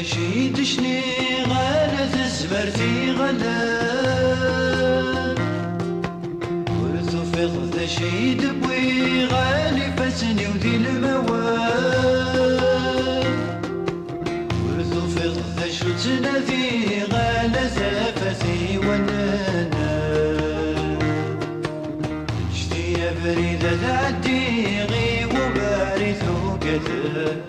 شيد شني غالة زمرتي غلا ورثوفيق ذا شيد بوي غالي فسني وذي الموال ورثوفيق ذا شو تنادي غالة زافتي ونانا جدي يا بريدة تعدي غي وبارثو كذا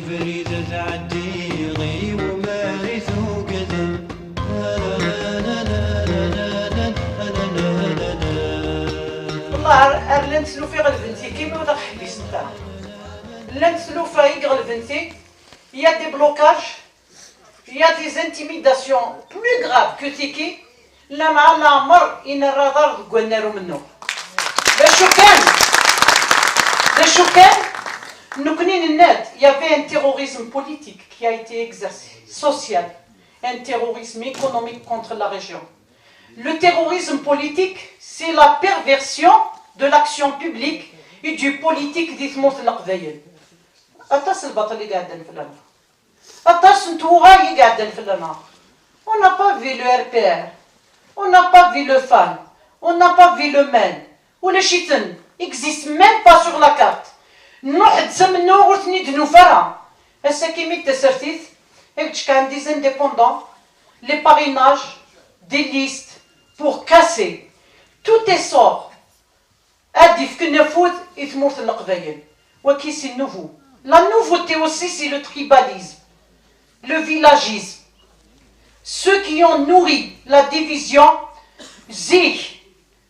فريدة تعدي غي ومارثو كذا والله لن تسلو في غلبنتي كيما ودا حبيس نتا لن تسلو في غلبنتي il y a des blocages il y a des intimidations plus graves que تيكي لا مع لا عمر إن الرادار قلنا له منه باش كان il y avait un terrorisme politique qui a été exercé, social, un terrorisme économique contre la région. Le terrorisme politique, c'est la perversion de l'action publique et du politique d'Ithmos al-Qdayen. Attas al-Batal est gardé dans le Attas Ntoura est gardé dans le On n'a pas vu le RPR, on n'a pas vu le FAN, on n'a pas vu le MEN, ou le Chitan, n'existe même pas sur la carte. نوحد سمنو ورثني دنوفرا هسا كيمي تسرتيت كان des indépendants les parrainages des listes pour casser tout essor adif كنفوت إثمورت القبايل وكي سي nouveau la nouveauté aussi c'est le tribalisme le villagisme ceux qui ont nourri la division زيك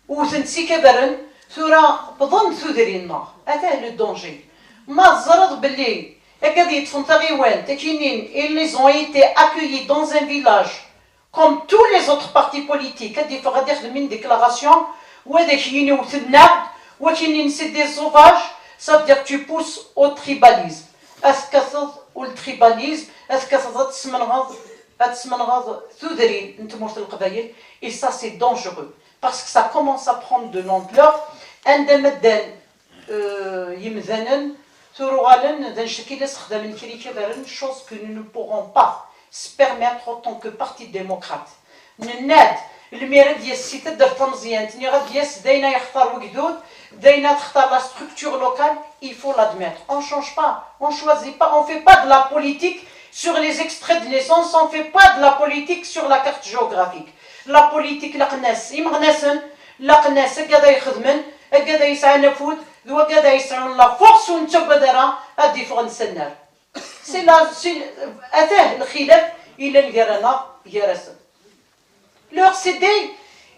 وثنتسي كبرن ثورا بظن ثودري النار هذا لو دونجي ما زرد باللي هكذا يتفنطا غيوان تكينين ils ont été accueillis dans un village comme tous les autres partis politiques هذه فغادي يخدم من ديكلاراسيون وهذاك ينوت النعد وكاينين سي دي سوفاج ça veut dire que tu pousses au tribalisme اسكثض والتريباليزم اسكثض تسمنغض ثودري نتمورت القبايل et ça c'est dangereux parce que ça commence à prendre de l'ampleur عندما دان يمذنن ثروغالن دان شكيل خدامن كري كبرن chose que nous ne pourrons pas se permettre en tant que parti démocrate نناد الميرا ديال السيتة دار تمزيان تني غاد دياس داينا يختار وجدود داينا تختار la structure locale il faut l'admettre on change pas on choisit pas on fait pas de la politique sur les extraits de naissance on fait pas de la politique sur la carte géographique la politique لقناس يمغناسن لقناس هكذا يخدمن هكذا يسعى نفوذ وهكذا يسعى لا فورس ونتبدرها هادي فوق نسنر سي لا اتاه الخلاف الى الكرانا يرسم leur CD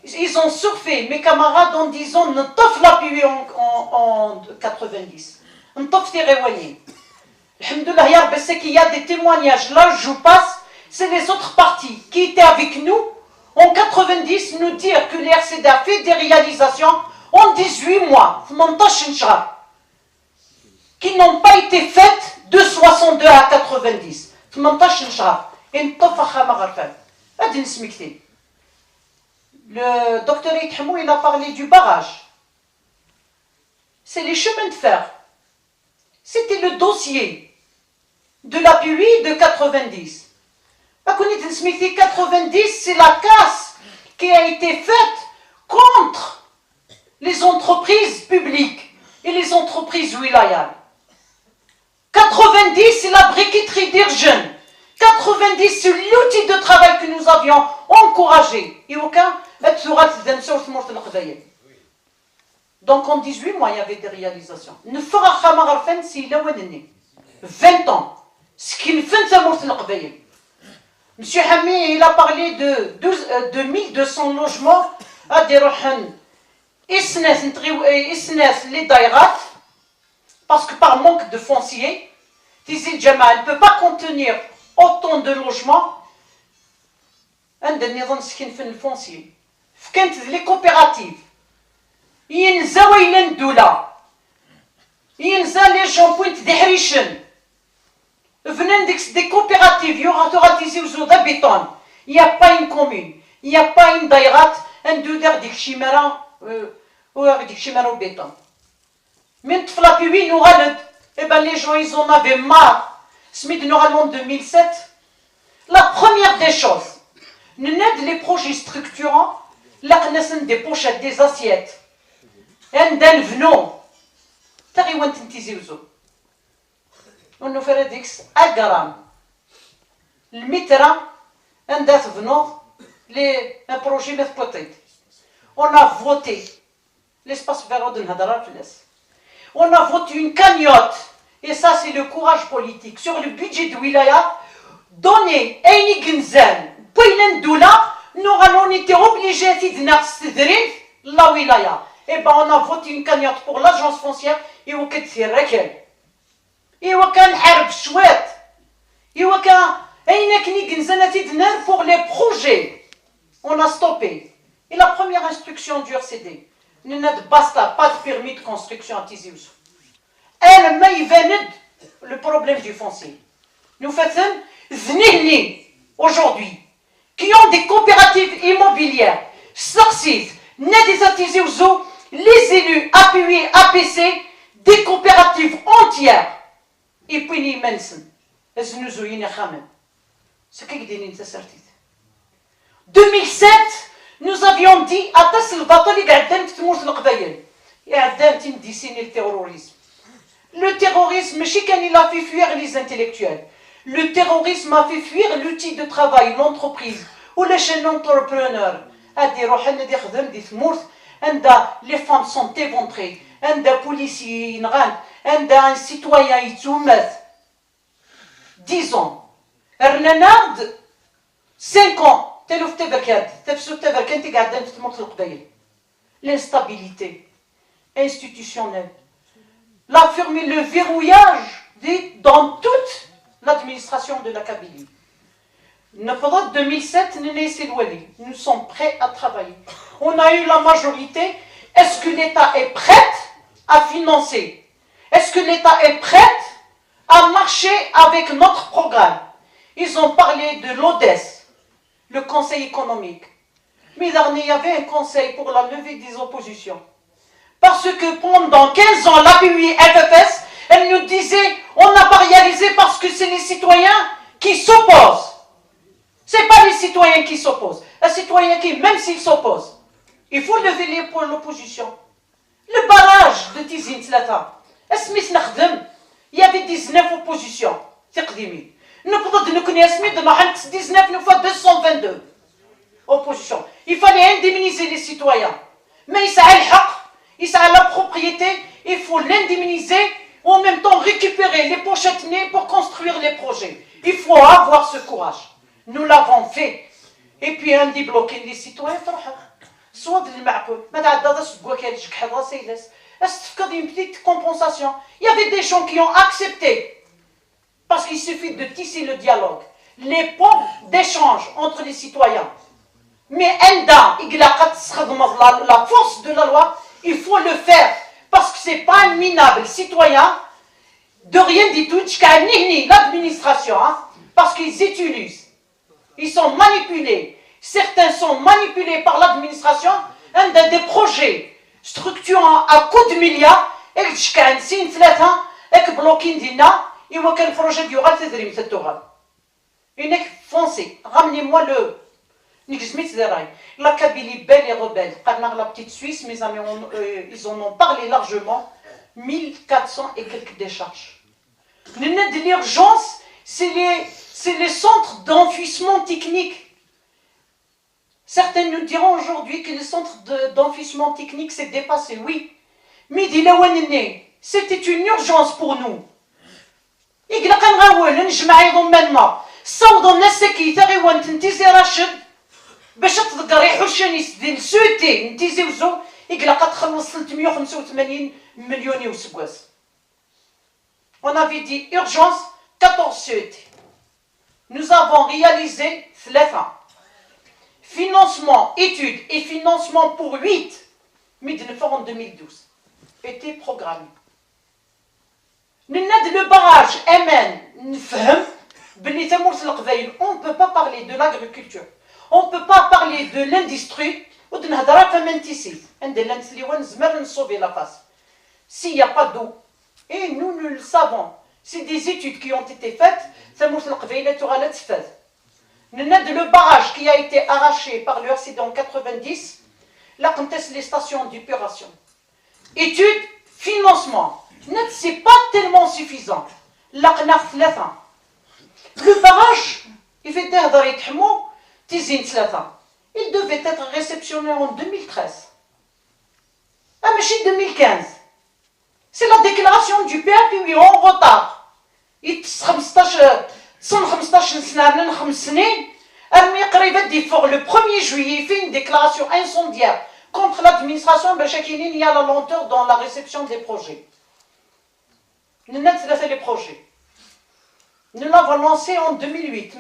ils ont surfé mes camarades en disant نطف l'appui en 90 نطف تيغيواني الحمد لله يا ربي c'est qu'il y a des témoignages là je passe c'est les autres partis qui étaient avec nous en 90 nous dire que les RCD a fait des réalisations en 18 mois, 18 شهر, qui n'ont pas été faites de 62 à 90. 18 شهر. Le docteur Ithamou, il a parlé du barrage. C'est les chemins de fer. C'était le dossier de l'appui de 90. 90, c'est la casse qui a été faite contre les entreprises publiques et les entreprises wilayales. 90, c'est la briqueterie d'Irgen. 90, c'est l'outil de travail que nous avions encouragé. Et aucun, donc en 18 mois, il y avait des réalisations. Ne fera Khamarfen s'il a 20 ans. Ce qui ne fait pas Monsieur Hami, il a parlé de 1200 logements à des rohan. Isnes les dairat, parce que par manque de foncier, Tizil Jamal ne peut pas contenir autant de logements. Un des nizam skin fait le foncier. Quand les coopératives, ينزاو إلى الدولة ينزا les gens pointent des riches venant des coopératives il y aura des usines d'habitants il n'y a pas une commune il n'y a pas une daïrat un douder des chimera ou des chimera au béton mais tu fais la pluie nous râle et ben, les gens, ils en avaient marre. Smith normalement 2007. La première des choses, nous aide les projets structurants, là, nous des pochettes, des assiettes. Et d'un venons. تقريبا تنتيزيوزو ونو فراديكس اغرام المترا عندها تبنوض لي ان بروجي مثبوطيت on a voté l'espace vert de Nhadara Fles on a voté une cagnotte et ça c'est le courage politique sur le budget de Wilaya donné à une Ginzan Bouilen Doula nous avons été obligés de la Wilaya et ben on a voté une cagnotte pour l'agence foncière et on a fait ركل et on a حرب شوات et on a une Ginzan pour les projets on a stoppé et la première instruction du RCD nous n'avons basta pas de permis de construction à Tizi Ouzou elle m'a évalué le problème du foncier nous faisons Znihni aujourd'hui qui ont des coopératives immobilières sorcives n'est des Tizi Ouzou les élus appuyés APC des coopératives entières et puis ni mensen nous oyons khamen c'est qui dit ça certitude 2007 nous avions dit à Tasselbatoli قاعدين تموت القبائل قاعدين dessiner le terrorisme. Le terrorisme il a fait fuir les intellectuels. Le terrorisme a fait fuir l'outil de travail, l'entreprise ou les chaînes entrepreneurs. Les femmes sont éventrées. Un policier, un citoyen, 10 ans. Renard, 5 ans. L'instabilité institutionnelle. Le verrouillage dans toute l'administration de la Kabylie. En 2007, nous sommes prêts à travailler. On a eu la majorité. Est-ce que l'État est prêt à financer? Est-ce que l'État est prêt à marcher avec notre programme? Ils ont parlé de l'ODES, le Conseil économique. Mais dernier, il y avait un conseil pour la levée des oppositions. Parce que pendant 15 ans, l'API FFS, elle nous disait, on n'a pas réalisé parce que c'est les citoyens qui s'opposent. Ce n'est pas les citoyens qui s'opposent. Les citoyens qui, même s'ils s'opposent, il faut lever les pour l'opposition. Le barrage de Tizine Tlata, il y avait 19 oppositions. Nous pouvons connaître 19 une fois 222 oppositions. Il fallait indemniser les citoyens. Mais il s'agit la propriété, il faut l'indemniser, en même temps récupérer les pochettes nées pour construire les projets. Il faut avoir ce courage. Nous l'avons fait. Et puis un débloquer les citoyens. Soit de l'imacol, une petite compensation. Il y avait des gens qui ont accepté. Parce qu'il suffit de tisser le dialogue. Les ponts d'échange entre les citoyens. Mais la force de la loi, il faut le faire. Parce que ce n'est pas un minable citoyen de rien du tout, l'administration, parce qu'ils utilisent. Ils sont manipulés. Certains sont manipulés par l'administration. Un des projets structurants à coups de milliards, et il voit qu'un projet du Ral Tedrim, cette oral. Une foncée. Ramenez-moi le. La Kabylie belle et rebelle. La petite Suisse, mes amis, ils en ont parlé largement. 1400 et quelques décharges. L'urgence, c'est les centres d'enfouissement technique. Certains nous diront aujourd'hui que les centres d'enfouissement technique s'est dépassé. Oui. Mais c'était une urgence pour nous. Il صوضوا الناس كي تغيوان تنتيزي راشد باش تذكر يحوشانيس ديال السويتي نتيزي وزو يقلق تخلص 385 مليون وسكواس. On avait dit urgence 14 suites. Nous avons réalisé 3. Financement, études et financement pour 8 en 2012 était programmé. Le barrage MN, on ne peut pas parler de l'agriculture, on ne peut pas parler de l'industrie ou de l'industrie. S'il n'y a pas d'eau, Et nous le savons. C'est des études qui ont été faites. Le barrage qui a été arraché par le RCD en 90, là, quand est-ce les stations d'épuration. Études, financement. Ce n'est pas tellement suffisant. Le barrage, il devait être réceptionné en 2013. Ah, mais c'est 2015. C'est la déclaration du PAPUI en retard. Il 15 سنين أرمي قريبة ديفور le 1er juillet il fait une déclaration incendiaire contre l'administration il y a la lenteur dans la réception des projets. Nous avons fait les projets. Nous l'avons lancé en 2008.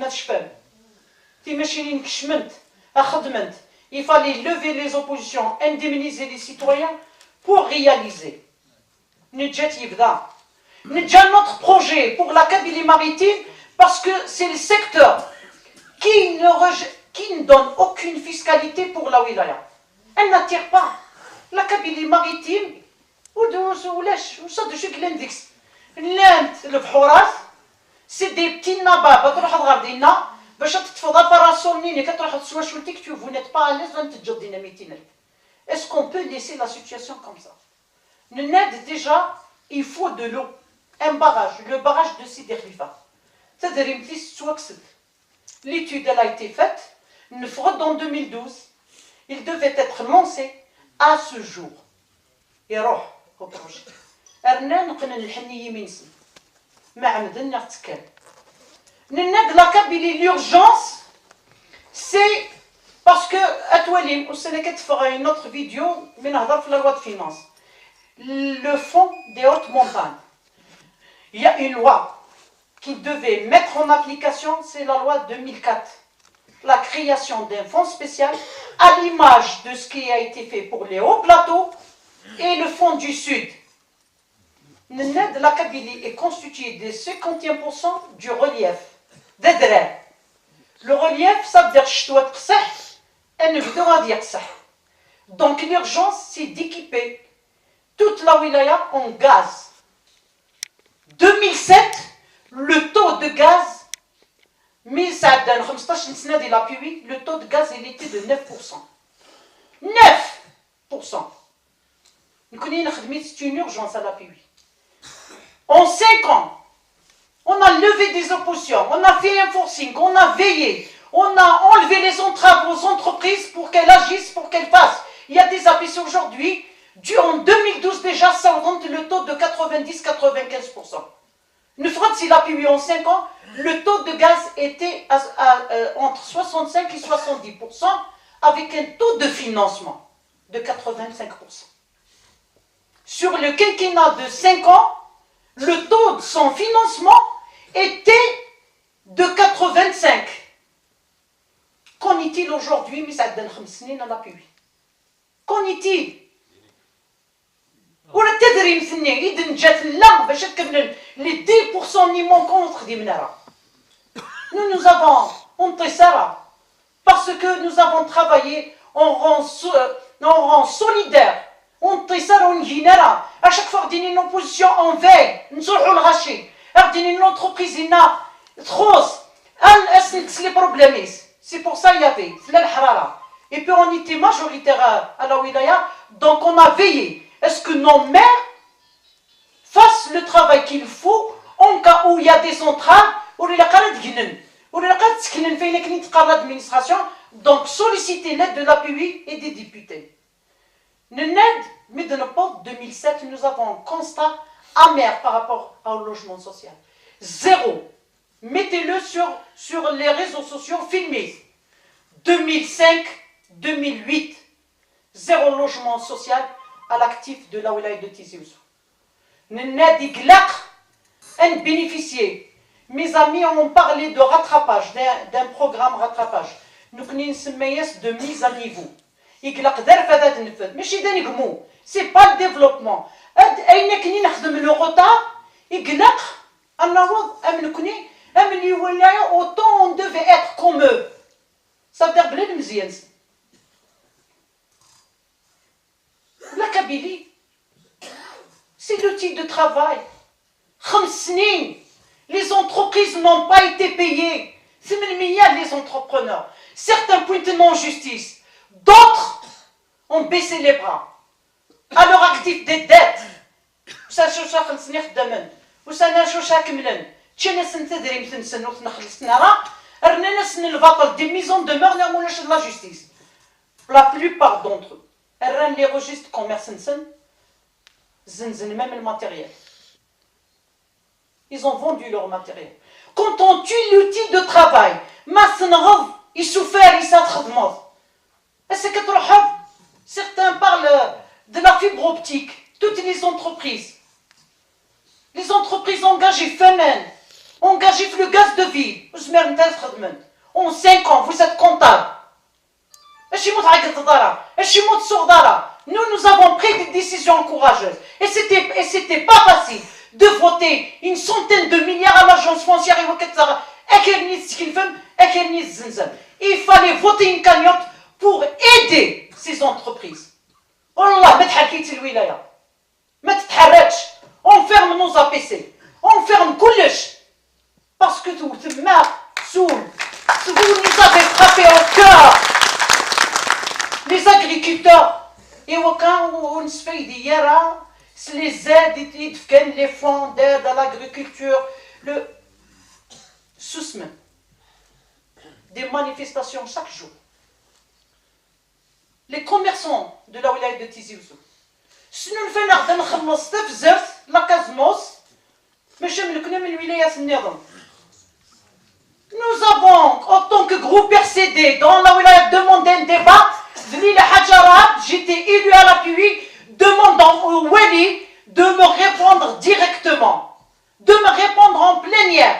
Il fallait lever les oppositions, indemniser les citoyens pour réaliser. Notre projet pour la Kabylie maritime, parce que c'est le secteur qui ne donne aucune fiscalité pour la wilaya. Elle n'attire pas. La Kabylie maritime, c'est des petits nabas. Vous n'êtes pas à l'aise. Est-ce qu'on peut laisser la situation comme ça? Déjà, il faut de l'eau. Un barrage, le barrage de Sidi Khalifa. L'étude elle a été faite, en 2012, il devait être lancé à ce jour. Et au projet. La Kabylie, l'urgence, c'est parce que, fera une autre vidéo, mais la loi de finances. Le fonds des hautes montagnes. Il y a une loi qui devait mettre en application, c'est la loi 2004. La création d'un fonds spécial à l'image de ce qui a été fait pour les hauts plateaux et le fonds du Sud. La Kabylie est constituée de 51% du relief. Le relief, ça veut dire que je dois être. Donc l'urgence, c'est d'équiper toute la wilaya en gaz. 2007, le taux de gaz, le taux de gaz il était de 9%. 9%. C'est une urgence à l'APUI. En 5 ans, on a levé des oppositions, on a fait un forcing, on a veillé, on a enlevé les entraves aux entreprises pour qu'elles agissent, pour qu'elles fassent. Il y a des APC aujourd'hui. En 2012 déjà, ça augmente le taux de 90-95%. Une fois s'il a pu en 5 ans, le taux de gaz était entre 65 et 70%, avec un taux de financement de 85%. Sur le quinquennat de 5 ans, le taux de son financement était de 85. Qu'en est-il aujourd'hui, M. Abdel Khamsini, à l'appui? Qu'en est-il? ولا تدري مثني إذا جات لا باش تكمل les 10% اللي manquent نخدي منها. Nous avons انتصار parce que nous avons travaillé en rang solidaire. انتصار ونجينا à chaque fois ديني une opposition en veille نصلحوا الغشي ديني une entreprise هنا تخوص اسنكس les problèmes. C'est pour ça il y avait la الحرارة. Et puis on était majoritaire à la wilaya, donc on a veillé. Est-ce que nos maires fassent le travail qu'il faut en cas où il y a des entraves ou l'administration, donc solliciter l'aide de l'APUI et des députés. Mais de notre part, 2007, nous avons un constat amer par rapport au logement social. Zéro. Mettez-le sur les réseaux sociaux, filmez. 2005-2008, zéro logement social à l'actif de la wilaya de Tizi Ouzou. Nadi glaq en bénéficier. Mes amis ont parlé de rattrapage, d'un programme rattrapage. Nous connaissons de mise à niveau. Mais c'est pas le développement. Autant on devait être comme eux. Ça veut dire que la Kabylie, c'est l'outil de travail. Les entreprises n'ont pas été payées. C'est même les entrepreneurs. Certains pointent en justice. D'autres ont baissé les bras. À leur actif des dettes. Ça شوشا خلصني خدامن وسانا شوشا كملن تشينا سن تدري مثل سن وتنخلصنا راه رنا سن الباطل دي ميزون دو مور نعملوش لا جوستيس la plupart d'entre eux ران لي registres commerce نسن زنزن même le matériel ils ont vendu leur matériel quand on tue l'outil de travail ما سنغض يسوفر يساتخدمض est-ce que تروحوا certains parlent de la fibre optique toutes les entreprises engagées femelles, engagées le gaz de ville. En 5 ans, vous êtes comptable. Nous avons pris des décisions courageuses. Et c'était pas facile de voter une centaine de milliards à l'agence foncière. Il fallait voter une cagnotte pour aider ces entreprises. On ferme nos APC, on ferme كلش parce que vous nous avez frappé au cœur les agriculteurs et quand on se fait dire les aides les fonds d'aide à l'agriculture le sousmen des manifestations chaque jour les commerçants de la wilaya de Tizi Ouzou شنو الفن نخلص تفزرت لاكازموس ماشي ملكنا من الولايات النظام. Nous avons, en tant que groupe RCD, dans la wilaya, demandé un débat. Zlila Hadjarat, j'étais élu à l'appui, demandant au Wali de me répondre directement, de me répondre en plénière.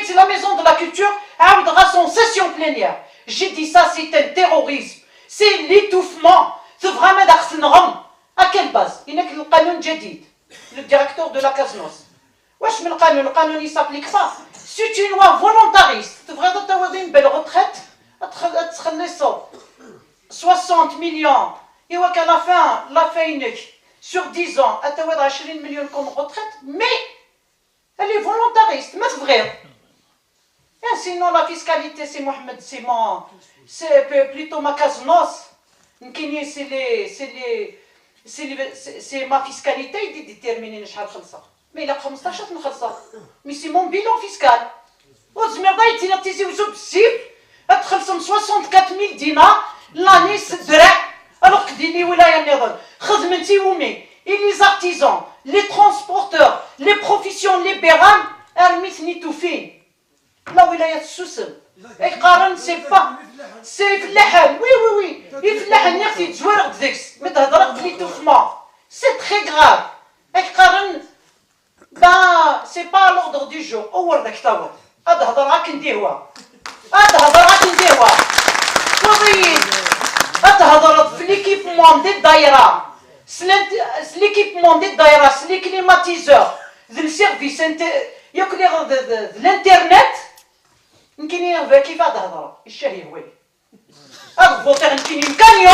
C'est la maison de la culture, à son session plénière. J'ai dit ça, c'est un terrorisme, c'est l'étouffement, c'est vraiment d'Arsenal. À quelle base? Il n'y a que le canon Jadid, le directeur de la Casnos. Wesh, mais le canon, il ne s'applique pas. C'est une loi volontariste. Tu devrais avoir une belle retraite, 60 millions. Et qu'à la fin unique, sur 10 ans, tu vas avoir 20 millions comme retraite, mais elle est volontariste. Mais c'est vrai. Et sinon, la fiscalité, c'est Mohamed, c'est plutôt ma Casnos. C'est ma fiscalité qui détermine شحال خلصها. Mais il a 15 نخلصها. Mais c'est mon bilan fiscal. وزمير ضايتي نتيزي وزوب السيب تخلصهم 64,000 دينار l'année درع alors que ديني ولاية النظام خدمتي ومي et les artisans, les transporteurs, les professions libérales ارميتني توفين. لا ولاية السوسن. يقارن سي با سي فلاحان وي يفلاحان ياخدي تزوار ديكس متهضر l'étouffement c'est très grave يقارن با سي با l'ordre du jour اور داك تاور هذا هضر راك نديروا وضيد هذا هضر في ليكيبمون ديال الدايره ليكيبمون ديال الدايره لي كليماتيزور ذي سيرفيس ياك الانترنت يمكن كيف هذا هضر الشهي هو هذا فوتير يمكن كانيو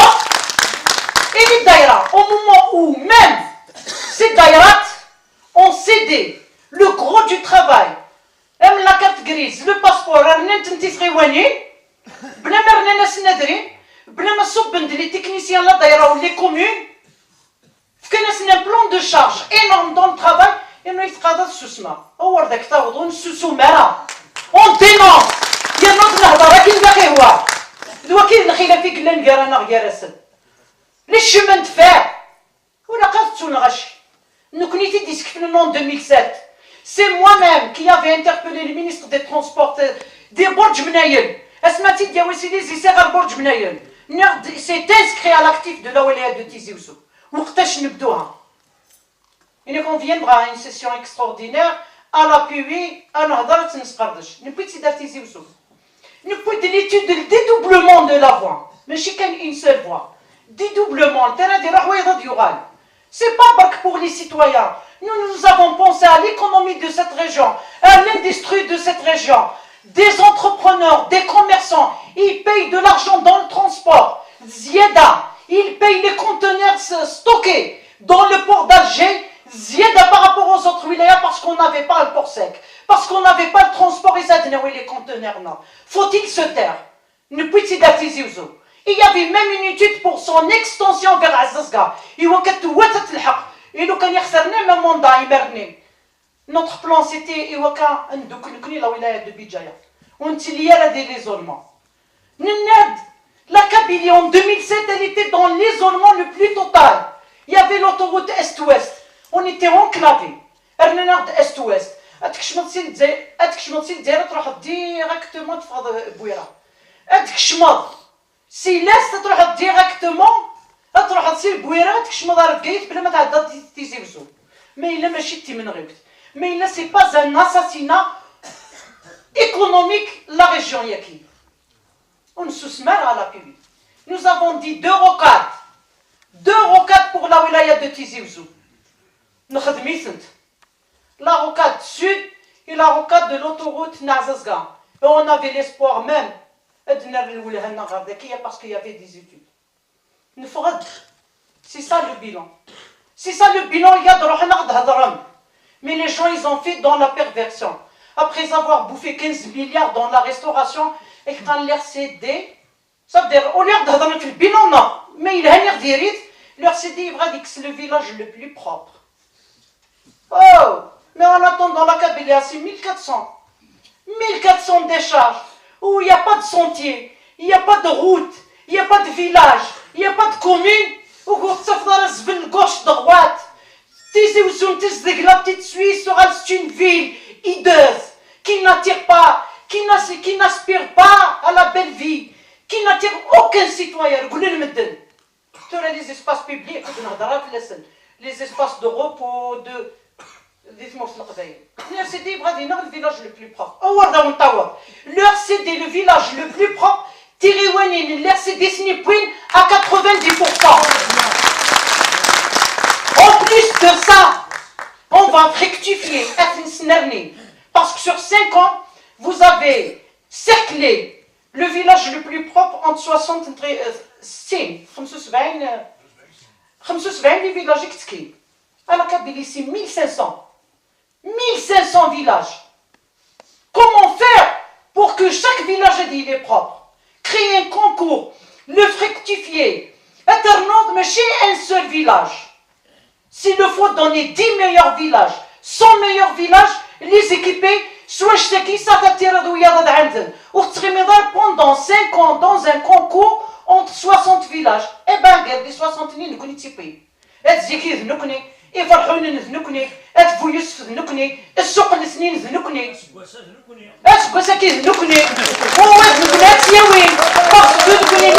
et les daïras, au moment où même ces daïras ont cédé le gros du travail, même la carte grise, le passeport, les techniciens la daïra ou les communes, c'est un plan de charge énorme dans le travail, et nous on dénonce, il y a notre les chemins de fer. Nous connaissons discipline en 2007. C'est moi-même qui avais interpellé le ministre des Transports des Borj Benaïl. C'est inscrit à l'actif de la wilaya de Tizi Ouzou. Il nous conviendra une session extraordinaire à l'appui à Nahdarat Nsqardash. Nous pouvons dire Tizi Ouzou. Nous pouvons de l'étude du dédoublement de la voie. Mais chacun une seule voie. Dédoublement, le terrain des Rahouïda d'Ural. C'est pas que pour les citoyens. Nous avons pensé à l'économie de cette région, à l'industrie de cette région. Des entrepreneurs, des commerçants, ils payent de l'argent dans le transport. Zieda, ils payent les conteneurs stockés dans le port d'Alger. Zieda par rapport aux autres wilaya parce qu'on n'avait pas le port sec, parce qu'on n'avait pas le transport et ça les conteneurs. Faut-il se taire? Ne peut-il d'attiser aux eaux? Il y avait même une étude pour son extension vers Azazga. Il y a et nous, quand il y a un mandat, notre plan, c'était la wilaya de Bidjaya. On y a l'isolement. La Kabylie, en 2007, elle était dans l'isolement le plus total. Il y avait l'autoroute Est-Ouest. On était enclavés. Nord Est-Ouest. Directement de Bouira. Si l'Est تروح directement تروح تصير بويرات كشمض رفقيت بلا ما تعدى تيزيوزو ما إلا ماشي تيمن غيبت ما إلا سي با un assassinat économique la région ياكي on se mêle à la PV. Nous avons dit deux rocades pour la wilaya de Tizi Ouzou. La rocade sud et la rocade de l'autoroute Nazazga. Et on avait l'espoir même parce qu'il y avait des études. C'est ça le bilan. C'est ça le bilan, il y a de l'Ohna. Mais les gens, ils ont fait dans la perversion. Après avoir bouffé 15 milliards dans la restauration, et quand l'RCD, ça veut dire, au lieu de le bilan, non. Mais il y a l'RCD, il va dire que c'est le village le plus propre. Oh, mais en attendant, la Kabylie, c'est 1400. 1400 décharges, où il n'y a pas de sentier, il n'y a pas de route, il n'y a pas de village, il n'y a pas de commune, où vous gauche, droite. Tizi Ouzou, la petite Suisse, c'est une ville hideuse, qui n'attire pas, qui n'aspire pas à la belle vie, qui n'attire aucun citoyen. Les espaces publics, les espaces de repos, l'RCD le village le plus propre. L'RCD, le village le plus propre, l'RCD à 90%. En plus de ça, on va rectifier, parce que sur 5 ans, vous avez cerclé le village le plus propre entre 75 les villages exquis. À la Kabylie, c'est 1500. 1500 villages. Comment faire pour que chaque village il est propre? Créer un concours, le fructifier. Eternant, mais chez un seul village. S'il le faut donner 10 meilleurs villages, 100 meilleurs villages, les équiper, soit je sais qui ça pendant 5 ans dans un concours entre 60 villages. Eh bien, regardez, 60 000, nous connaissons pas. الزكيز نكني يفرحون نكني أتفو يوسف نكني السوق السنين نكني أسكوساكيز نكني هو نكني تسيوي خاص نكني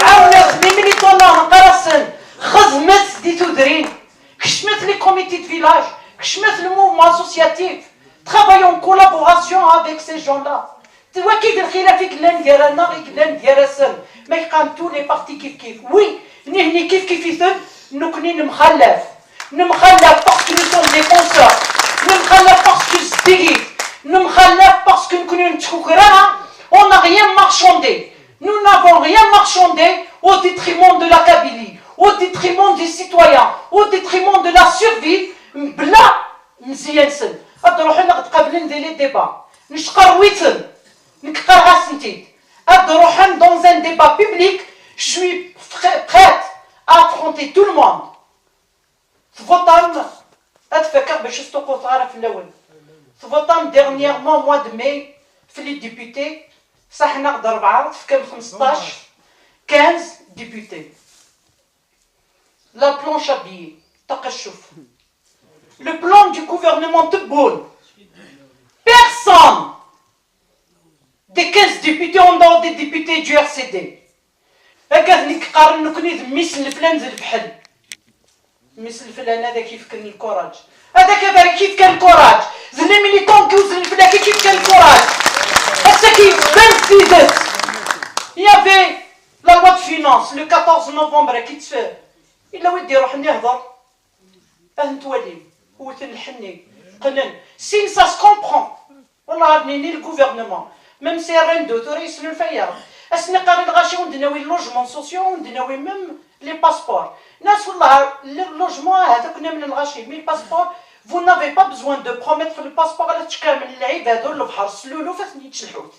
عاونت ملي طلع قرصن خدمت دي تدرين كشمت لي كوميتي دو فيلاج كشمت le mouvement associatif travaille en collaboration avec ces gens-là. Tu vois كيف الخلافيك لان ديالنا غير لان ديالسن ما يقام tous les partis كيف oui نهني كيف يثن نكني نمخلف parce que nous sommes des penseurs نمخلف parce que زديت نمخلف parce que نكونوا نتشكرنا on n'a rien marchandé nous n'avons rien marchandé au détriment de la Kabylie au détriment des citoyens au détriment de la survie بلا مزيانسن أدروحنا نتقابلين ديال لي ديبا نشقرويتن نكقرها سنتيت أدروحنا dans un débat public je suis prête à affronter tout le monde. Dernièrement, au mois de mai, les députés, 15 députés. La planche à billets, le plan du gouvernement Tebboune. Personne des 15 députés ont dans des députés du RCD. هكذا نقارن نكني مثل الفلان زي الفحل مثل الفلان هذا كيف كان الكوراج هذا كذلك كيف كان الكوراج زي لي ميليتون كيوز الفلان كيف كان الكوراج هسه كيف بان سيدت يافي لا لوا دو فينانس لو 14 نوفمبر كي تفاه الا ودي روح نهضر نتولي وتنحني قنن سي سا سو كومبرون والله بنيني الغوفرنمون ميم سي رين دو توريس الفيار اسنا قاري الغاشي وندناوي اللوجمون سوسيو وندناوي ميم les passeports. Le logement, mais le passeport, vous n'avez pas besoin de promettre le passeport à la tchkamel, l'ibadou, le bhar, slulu, fasni tchlhout.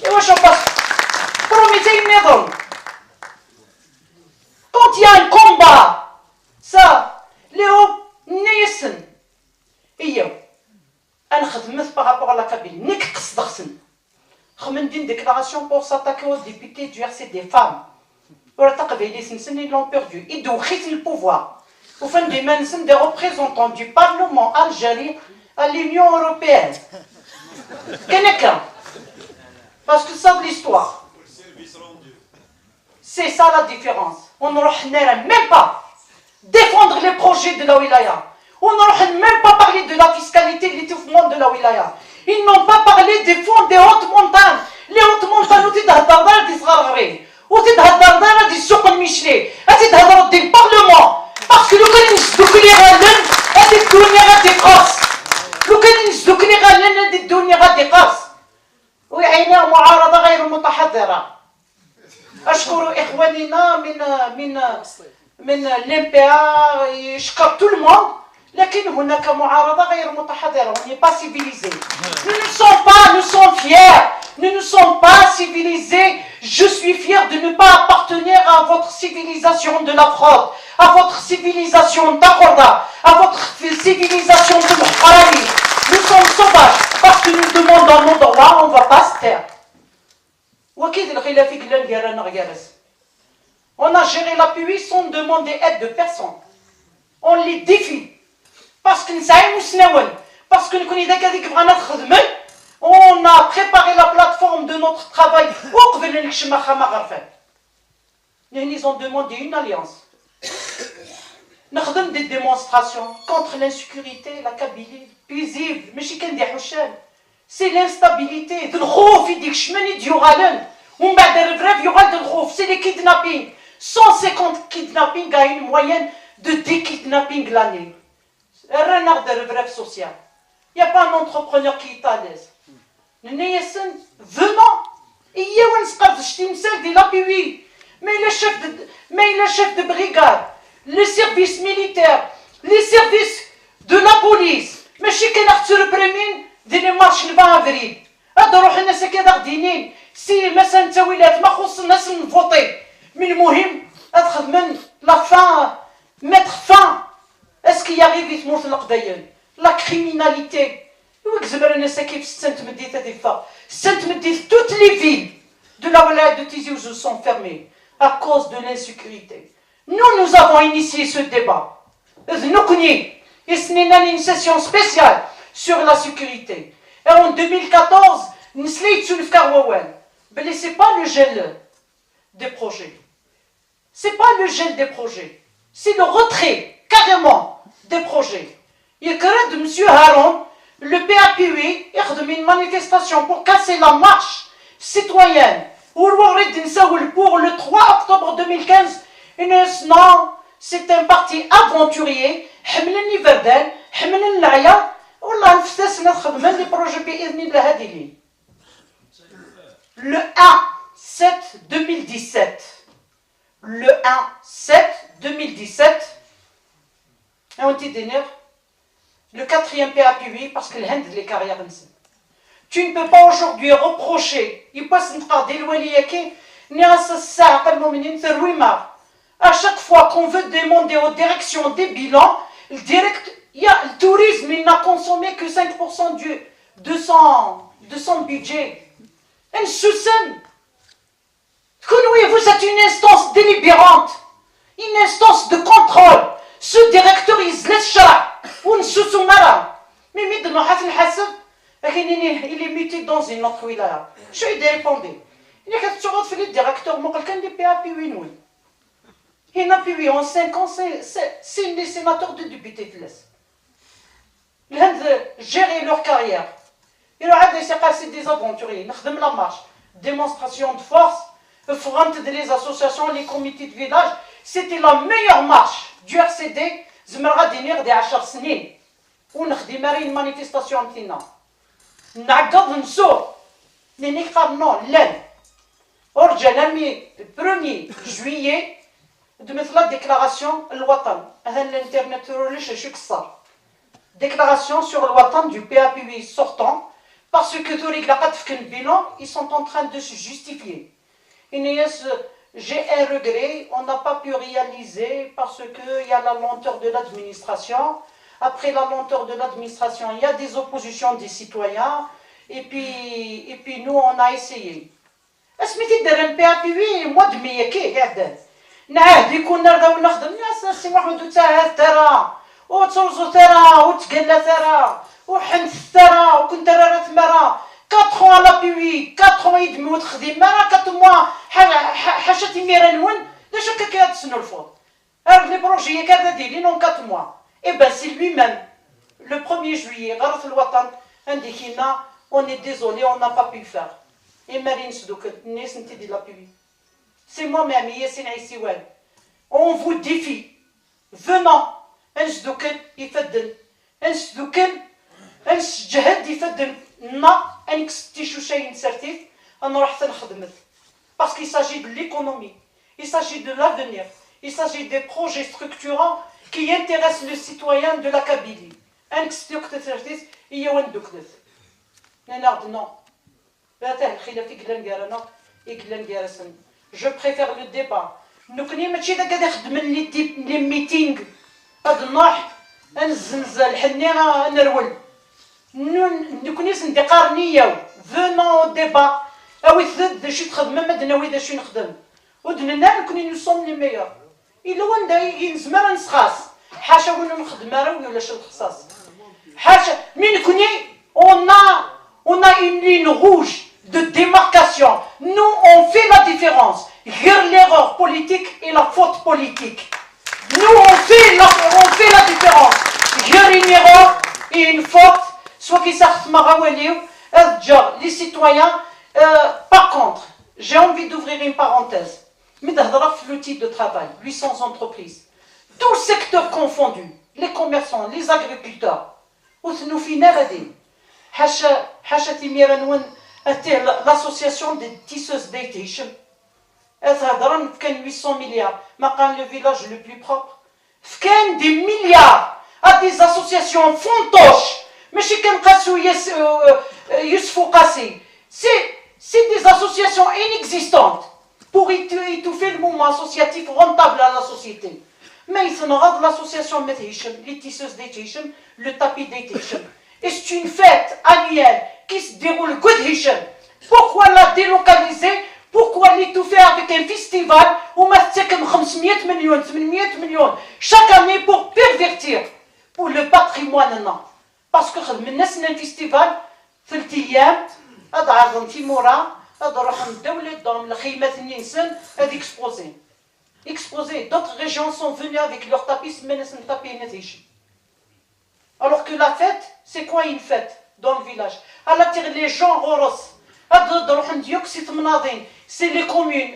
Et wesh on passe. Promettez une maison. Quand il y a un combat, ça, Léo, Nielsen, et yo, أنا خدمت par rapport à la Kabylie, nik qsd khsen. خمن une déclaration pour s'attaquer aux députés du RC des femmes. Ils l'ont perdu. Ils ont pris le pouvoir. Au fin des représentants du Parlement algérien à l'Union européenne. Quelqu'un. Parce que ça de l'histoire. C'est ça la différence. On ne même pas défendre les projets de la wilaya. On ne même pas parler de la fiscalité, de l'étouffement de la wilaya. Ils n'ont pas parlé des fonds des hautes montagnes. Les hautes montagnes, on dit وتتهضر دي السوق المشري تتهضر دي البرلمان باسكو لو كان نسدوك لي غالن هذه الدنيا غادي قاص لو كان نسدوك لي غالن هذه الدنيا غادي قاص ويعينا معارضه غير متحضره. اشكر اخواننا من الامبا يشكر تو الموند لكن هناك معارضه غير متحضره. On n'est pas civilisé. Nous sommes fiers. Nous ne sommes pas civilisés. Je suis fier de ne pas appartenir à votre civilisation de la fraude, à votre civilisation d'Akorda, à votre civilisation de Mokharali. Nous sommes sauvages parce que nous demandons nos droits, on ne va pas se taire. On a géré l'appui sans demander aide de personne. On les défie. Parce que nous on a préparé la plateforme de notre travail. Ils ont demandé une alliance. Nous avons des démonstrations contre l'insécurité, la Kabylie, paisible, c'est l'instabilité. C'est les kidnappings. 150 kidnappings à une moyenne de 10 kidnappings l'année. Renard de rêve social. Il n'y a pas un entrepreneur qui est à l'aise. Venant, il y a un l'appui. Mais le chef de brigade, les services militaires, les services de la police, mais chez qui a le premier de les marches le 20 avril. أدروح الناس كذا غدينين سي مثلا تاويلات ما خص الناس نفوطي من المهم أدخل من لا فان mettre fin à ce qui arrive يتمرت القضايا la criminalité. Toutes les villes de la Walaya de Tizi Ouzou sont fermées à cause de l'insécurité. Nous avons initié ce débat. Une session spéciale sur la sécurité. Et en 2014, ce n'est pas le gel des projets. Ce n'est pas le gel des projets. C'est le retrait, carrément, des projets. Il y a que de M. Haron. Le PAPUI a une manifestation pour casser la marche citoyenne. Pour le 3 octobre 2015, non, c'est un parti aventurier. Le 1-7-2017. Le 1-7-2017. Et on dit le 4e PAPUI parce que les carrières. Tu ne peux pas aujourd'hui reprocher. À chaque fois qu'on veut demander aux directions des bilans, le tourisme il n'a consommé que 5% de son budget. Vous êtes une instance délibérante, une instance de contrôle. Ce directeur il se laisse mais il est muté dans une autre wilaya. Je lui ai répondu. Il y a le directeur, des PAPUI. Il a PUI en 5 ans, c'est des sénateurs de députés de l'Est. Ils ont géré leur carrière. Ils ont passé des aventuriers. Ils ont la marche. Démonstration de force. Front des associations, les comités de village. C'était la meilleure marche du RCD. زمرا دينير دي 10 سنين ونخدم ماري المانيفستاسيون تينا نعقد نسوق لاني قالنا لان ورجع لامي 1er juillet مثل la déclaration الوطن هذا الانترنت ليش شو صار déclaration sur le Watan du PAPUI sortant parce que Tourik la bilan ils sont en train de se justifier. J'ai un regret, on n'a pas pu réaliser parce qu'il y a la lenteur de l'administration. Après la lenteur de l'administration, il y a des oppositions des citoyens. Et puis nous, on a essayé. Est-ce que tu as un PAPUI mois de mai نعهد يكون نرضى ونخدم ناس سي محمد تاع الثرى وترزو ثرى وتقلى ثرى وحنت ثرى وكنت راه ثمرة 4 ans à l'appui 4 ans et demi وتخدم مرة 4 mois حاشا ميرا نون داش هكا كيتسنوا الفوض هاد لي بروجي كاع دايرين 4 mois et ben c'est lui-même le 1er juillet غرف الوطن عندي كينا on est désolé on n'a pas pu le faire et Marine Sdouk الناس نتي دي l'appui. C'est moi-même, Yassine Aïssiouane. On vous défie. Venant, un sdouken يفدن. Un sdouken, un جهد يفدن. Na, un كتيشو شيء نسرتيف. أنا راح نخدمت. Parce qu'il s'agit de l'économie. Il s'agit de l'avenir. Il s'agit des projets structurants qui intéressent le citoyen de la Kabylie. Un كتيشو تسرتيف يا وين دوكنت. نناغد نو. لا تهل خلافي قلن قارنا يقلن قارسن. Je préfère le débat. Nous ماشي داك قاعد يخدم لي ميتينغ هاد النوح نزنزل حنيغه نرول نكوني ندي قارنيه venons au débat اوي ثد شي تخدم ما دناوي دا شي نخدم ودنا نكوني نصوم لي ميور الا وين دا ينزمر نسخاص حاشا وين نخدم راه ولا شي الخصاص حاشا من كوني on a une ligne rouge de démarcation. Nous, on fait la différence. L'erreur politique et la faute politique. Nous, on fait la différence. Une erreur et une faute. Soit qui sortent les citoyens. Par contre, j'ai envie d'ouvrir une parenthèse. Mais dans l'outil de travail, 800 entreprises, tous secteurs confondus, les commerçants, les agriculteurs, nous finissons l'association des tisseuses d'étation. Elle a 800 milliards. Maintenant, le village le plus propre. Il y a des milliards à des associations fantoches. Mais c'est des associations inexistantes pour étouffer le mouvement associatif rentable à la société. Mais il y a de l'association les tisseuses d'étation, le tapis d'étation. Et c'est une fête annuelle qui se déroule good Hichem. Pourquoi la délocaliser? Pourquoi l'étouffer avec un festival où ma 500 millions, 800 millions chaque année pour pervertir pour le patrimoine non. Parce que من الناس un festival 3 أيام هذا عرض في مورا هذا راح ندولة دام الخيمات النسان هذا exposé. D'autres régions sont venues avec leur tapis mais ne tapis نتيجة. Alors que la fête, c'est quoi une fête dans le village? Elle attire les gens Roros. C'est les communes.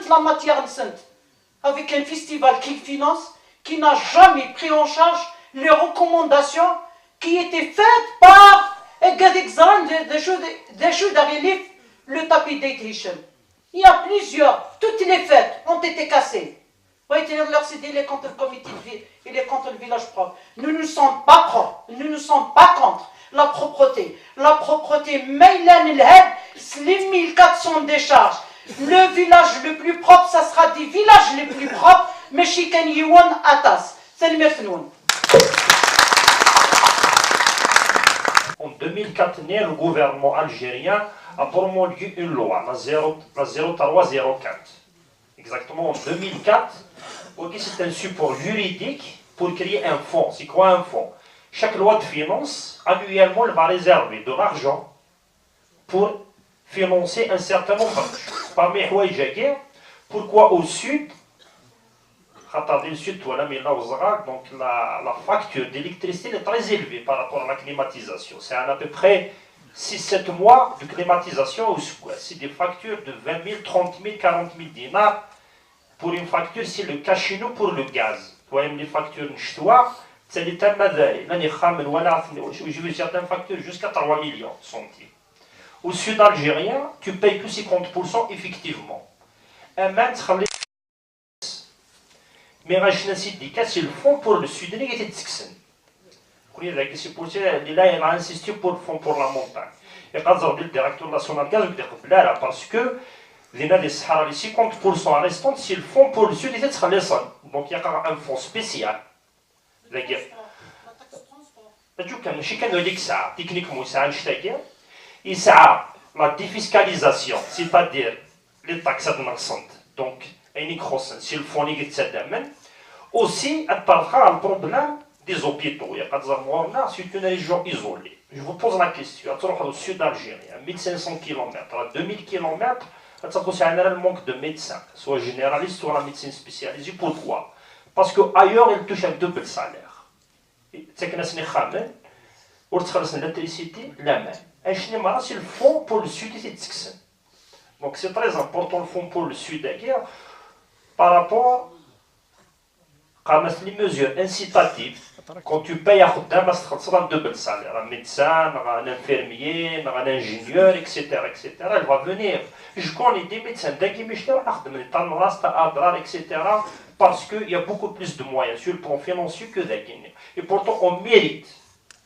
La matière avec un festival qu'il finance, qui n'a jamais pris en charge les recommandations qui étaient faites par le tapis d'étation. Il y a plusieurs. Toutes les fêtes ont été cassées. Il est contre le comité de ville, il est contre le village propre. Nous ne sommes pas propres, nous ne sommes pas contre la propreté. La propreté, Meilan el-Had, les 1400 décharges. Le village le plus propre, ça sera des villages les plus propres, mais Chikan Yiwan Atas. C'est le Merfnoun. En 2004, le gouvernement algérien a promulgué une loi, la 0304. Exactement en 2004, c'est un support juridique pour créer un fonds. C'est quoi un fonds? Chaque loi de finances, annuellement, elle va réserver de l'argent pour financer un certain nombre de choses. Parmi les pourquoi au sud, donc la facture d'électricité est très élevée par rapport à la climatisation. C'est à peu près 6-7 mois de climatisation au sud. C'est des factures de 20 000, 30 000, 40 000 dinars. Pour une facture, c'est le cas chez nous pour le gaz. Vous voyez les factures نشتوا c'est les thèmes مذاري لاني خامن ولا j'ai vu certaines factures jusqu'à 3 millions de centimes. Au sud algérien, tu payes que 50% effectivement. امان تخلي مي غاش نسيديكا سي الفون بور لو سود اللي تتسكسن كوني ذاك سي بوتي اللي لا انا انسيستي بور الفون بور لا مونتاgne يقدر زربي الديريكتور ناسيونال غاز ويقول لك لا لا باسكو لينا لي الصحراء لي 50% ريستونت سي الفون بور لو سود اللي تتخلي صن دونك يقع ان فون سبيسيال ذاك كان ماشي كان هذيك الساعه تكنيكمون ساعه نشتاكي يسعى لا ديفيسكاليزاسيون سيتادير لي تاكسات نقصنت دونك اينيك خصن سي الفون اللي تسدمن اوسي اتبرخا البروبليم دي زوبيتو يقد زرمورنا سي اون ريجيون ايزولي جو فو بوز لا كيستيون تروح لو سود الجيريا 1500 كيلومتر 2000 كيلومتر تتوسع عندنا المونك دو ميدسان سوا جينيراليست ولا ميدسين سبيسياليزي بوركوا باسكو ايور il touche un double salaire تكنسني خامن وتخلص الالكتريسيتي لا مان اشني مرة سي الفون بور لو سود اللي تسكسن دونك سي تري امبورطون الفون بور لو سود هكا بارابور قامت لي ميزور انسيتاتيف quand tu payes à خدام باش تخلص un double salaire un médecin un infirmier un ingénieur etc elle va venir je connais des médecins داكي مش نروح نخدم نطلع راس تاع اضرار etc parce que il y a beaucoup plus de moyens sur le plan financier que داكي et pourtant on mérite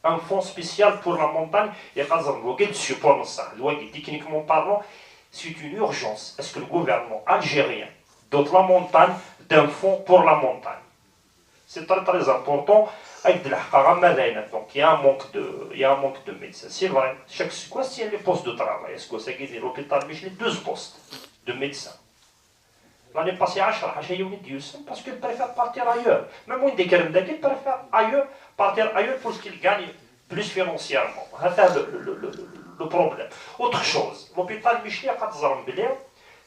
un fonds spécial pour la montagne et قادر نلوكي le support نصح الواقي techniquement parlant c'est une urgence est-ce que le gouvernement algérien dote la montagne d'un fonds pour la montagne c'est très important avec de la haramadaina donc il y a un manque de médecins c'est vrai chaque quoi c'est les postes de travail est-ce que ça dit l'hôpital mais 12 postes de médecins l'année passée 10 حاجه يوم يديوسن parce qu'ils préfèrent partir ailleurs même وين ديكرم داك ils préfèrent ailleurs partir ailleurs pour qu'ils gagnent plus financièrement هذا le problème autre chose l'hôpital Michli قد زرم بلي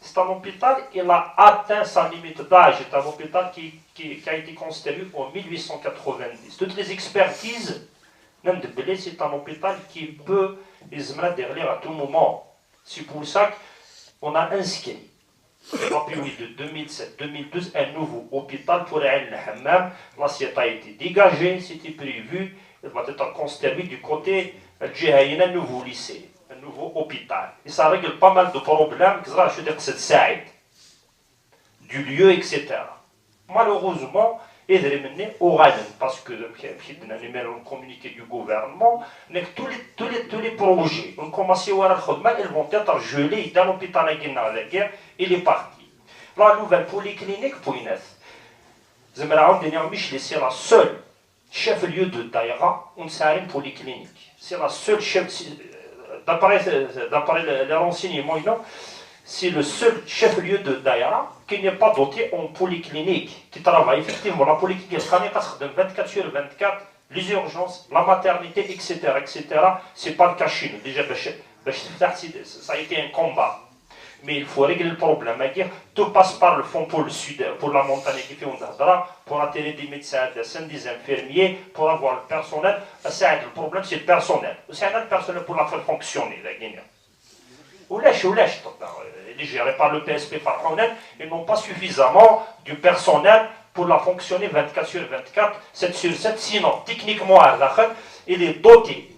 c'est un hôpital, il a atteint sa limite d'âge. C'est un hôpital qui a été construit en 1890. Toutes les expertises, c'est un hôpital qui peut derrière à tout moment. C'est pour ça qu'on a inscrit, depuis de 2007-2012, un nouveau hôpital pour Al-Hammam. L'assiette a été dégagée, c'était prévu. Il va être construit du côté de un nouveau lycée. Un nouveau hôpital. Et ça règle pas mal de problèmes, du lieu, etc. Malheureusement, il est mené au Ryan, parce que le numéro communiqué du gouvernement, tous les projets, on commence à voir ils vont être gelés dans l'hôpital à Guinée, il est parti. La nouvelle polyclinique, c'est la seule chef-lieu de Daïra, on s'arrête une polyclinique. C'est la seule chef. D'après les renseignements, c'est le seul chef-lieu de Daïra qui n'est pas doté en polyclinique, qui travaille effectivement. La polyclinique, elle travaille 24 sur 24, les urgences, la maternité, etc. Ce n'est pas le cas chez nous. Déjà, ça a été un combat. Mais il faut régler le problème. Tout passe par le fond pour le sud, pour la montagne qui fait pour attirer des médecins, des infirmiers, pour avoir le personnel. Le problème, c'est le personnel. C'est un personnel pour la faire fonctionner, la Guinée. Il est géré par le PSP par honnête, ils n'ont pas suffisamment du personnel pour la fonctionner 24 sur 24, 7 sur 7. Sinon, techniquement, il est doté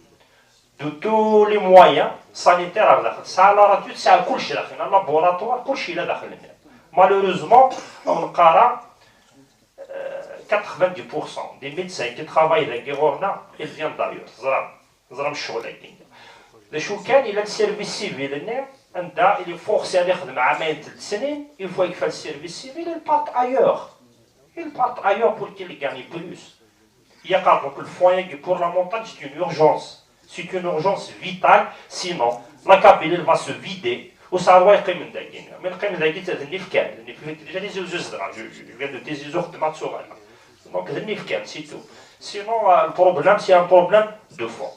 de tous les moyens sanitaires. Ça a la radio, c'est un coup de un laboratoire, malheureusement, on a 90% des médecins qui travaillent à Guérorna, ils viennent d'ailleurs. Le Choukan, il a le service civil, il est forcé à aller à il faut qu'il fasse le service civil, il part ailleurs. Il part ailleurs pour qu'il gagne plus. Il y a donc le foyer pour la montagne, c'est une urgence. C'est une urgence vitale, sinon la capitale va se vider. Au Sahara, il y a un Guinée. Mais le Guinée, c'est un Nifkan. Déjà, je viens de Tézizor de Matsoura. Donc, le Nifkan, c'est tout. Sinon, le problème, c'est un problème de fond.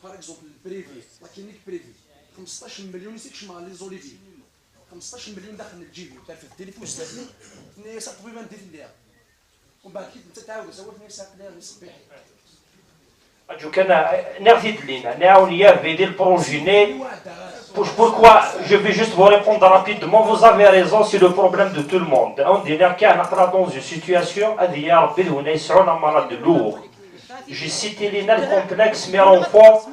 par exemple البريفي لا كلينيك بريفي 15 مليون نسيتش مع لي زوليفي 15 مليون داخل الجيبي تعرف ديري فلوس تاعي ني صاحبي ما ندير ليها ومن بعد كي تتعاود سوى في نفسها ليها الصبيح il y avait des projets. Pourquoi je vais juste vous répondre rapidement. Vous avez raison, c'est le problème de tout le monde. On est dans une situation de lourd. J'ai cité le complexe Méronfort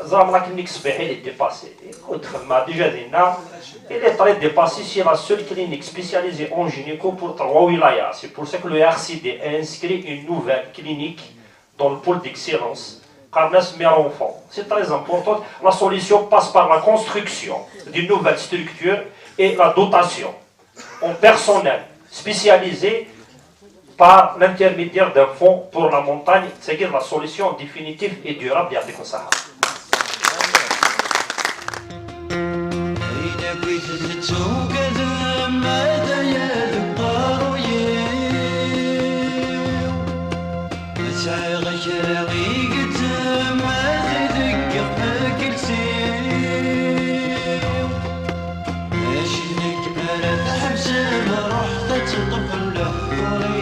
زعما كلينيك صباحي اللي ديباسي كنت خدمة ديجا ديالنا il est très dépassé, c'est la seule clinique spécialisée en gynéco pour 3 wilayas. C'est pour ça que le RCD a inscrit une nouvelle clinique dans le pôle d'excellence Carnes Mère Enfant. C'est très important. La solution passe par la construction d'une nouvelle structure et la dotation en personnel spécialisé par l'intermédiaire d'un fonds pour la montagne, c'est-à-dire la solution définitive et durable يعطيكم الصحة. رحت تطفل له